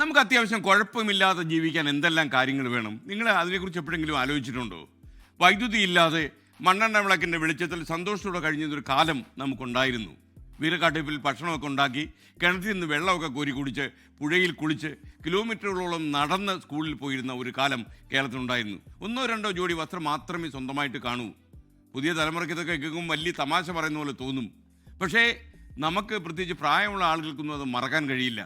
നമുക്ക് അത്യാവശ്യം കുഴപ്പമില്ലാതെ ജീവിക്കാൻ എന്തെല്ലാം കാര്യങ്ങൾ വേണം? നിങ്ങൾ അതിനെക്കുറിച്ച് എപ്പോഴെങ്കിലും ആലോചിച്ചിട്ടുണ്ടോ? വൈദ്യുതി ഇല്ലാതെ മണ്ണെണ്ണ വിളക്കിൻ്റെ വെളിച്ചത്തിൽ സന്തോഷത്തോടെ കഴിഞ്ഞതൊരു കാലം നമുക്കുണ്ടായിരുന്നു. വീരക്കാട്ടിപ്പിൽ ഭക്ഷണമൊക്കെ ഉണ്ടാക്കി കിണറ്റിൽ നിന്ന് വെള്ളമൊക്കെ കോരി കുടിച്ച് പുഴയിൽ കുളിച്ച് കിലോമീറ്ററുകളോളം നടന്ന് സ്കൂളിൽ പോയിരുന്ന ഒരു കാലം കേരളത്തിലുണ്ടായിരുന്നു. 1-2 ജോഡി വസ്ത്രം മാത്രമേ സ്വന്തമായിട്ട് കാണൂ. പുതിയ തലമുറയ്ക്ക് ഇതൊക്കെ കേൾക്കുമ്പോൾ വലിയ തമാശ പറയുന്ന പോലെ തോന്നും. പക്ഷേ നമുക്ക് പ്രത്യേകിച്ച് പ്രായമുള്ള ആളുകൾക്കൊന്നും അത് മറക്കാൻ കഴിയില്ല.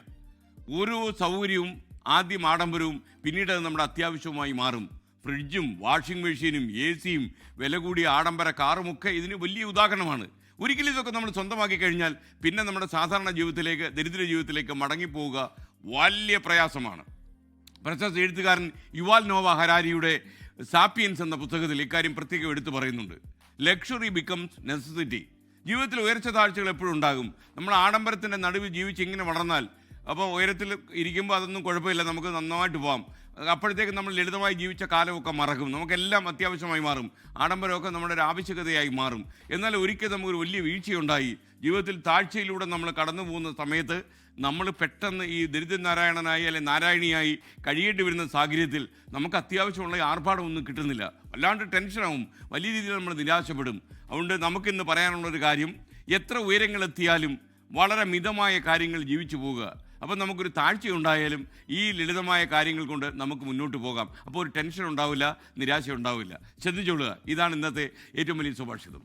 ഓരോ സൗകര്യവും ആദ്യം ആഡംബരവും പിന്നീട് അത് നമ്മുടെ അത്യാവശ്യവുമായി മാറും. ഫ്രിഡ്ജും വാഷിംഗ് മെഷീനും AC-യും വില കൂടിയ ആഡംബര കാറുമൊക്കെ ഇതിന് വലിയ ഉദാഹരണമാണ്. ഒരിക്കലും ഇതൊക്കെ നമ്മൾ സ്വന്തമാക്കി കഴിഞ്ഞാൽ പിന്നെ നമ്മുടെ സാധാരണ ജീവിതത്തിലേക്ക്, ദരിദ്ര ജീവിതത്തിലേക്ക് മടങ്ങിപ്പോവുക വലിയ പ്രയാസമാണ്. പ്രശസ്ത എഴുത്തുകാരൻ യുവാൽ നോവ ഹരാരിയുടെ സാപ്പിയൻസ് എന്ന പുസ്തകത്തിൽ ഇക്കാര്യം പ്രത്യേകം എടുത്തു പറയുന്നുണ്ട്. Luxury becomes necessity. ജീവിതത്തിൽ ഉയർച്ച താഴ്ചകൾ എപ്പോഴും ഉണ്ടാകും. നമ്മൾ ആഡംബരത്തിൻ്റെ നടുവിൽ ജീവിച്ച് ഇങ്ങനെ വളർന്നാൽ, അപ്പോൾ ഉയരത്തിൽ ഇരിക്കുമ്പോൾ അതൊന്നും കുഴപ്പമില്ല, നമുക്ക് നന്നായിട്ട് പോകാം. അപ്പോഴത്തേക്ക് നമ്മൾ ലളിതമായി ജീവിച്ച കാലമൊക്കെ മറക്കും. നമുക്കെല്ലാം അത്യാവശ്യമായി മാറും. ആഡംബരമൊക്കെ നമ്മുടെ ഒരു ആവശ്യകതയായി മാറും. എന്നാൽ ഒരിക്കൽ നമുക്കൊരു വലിയ വീഴ്ചയുണ്ടായി. ജീവിതത്തിൽ താഴ്ചയിലൂടെ നമ്മൾ കടന്നു പോകുന്ന സമയത്ത് നമ്മൾ പെട്ടെന്ന് ഈ ദരിദ്രനാരായണനായി അല്ലെങ്കിൽ നാരായണിയായി കഴിയേണ്ടി വരുന്ന സാഹചര്യത്തിൽ നമുക്ക് അത്യാവശ്യമുള്ള ആർഭാടമൊന്നും കിട്ടുന്നില്ല. വല്ലാണ്ട് ടെൻഷനാവും, വലിയ രീതിയിൽ നമ്മൾ നിരാശപ്പെടും. അതുകൊണ്ട് നമുക്കിന്ന് പറയാനുള്ളൊരു കാര്യം, എത്ര ഉയരങ്ങളെത്തിയാലും വളരെ മിതമായ കാര്യങ്ങൾ ജീവിച്ചു പോവുക. അപ്പം നമുക്കൊരു താഴ്ചയുണ്ടായാലും ഈ ലളിതമായ കാര്യങ്ങൾ കൊണ്ട് നമുക്ക് മുന്നോട്ട് പോകാം. അപ്പോൾ ഒരു ടെൻഷൻ ഉണ്ടാവില്ല, നിരാശ ഉണ്ടാവില്ല. ശ്രദ്ധിച്ചോളുക. ഇതാണ് ഇന്നത്തെ ഏറ്റവും വലിയ സുഭാഷിതം.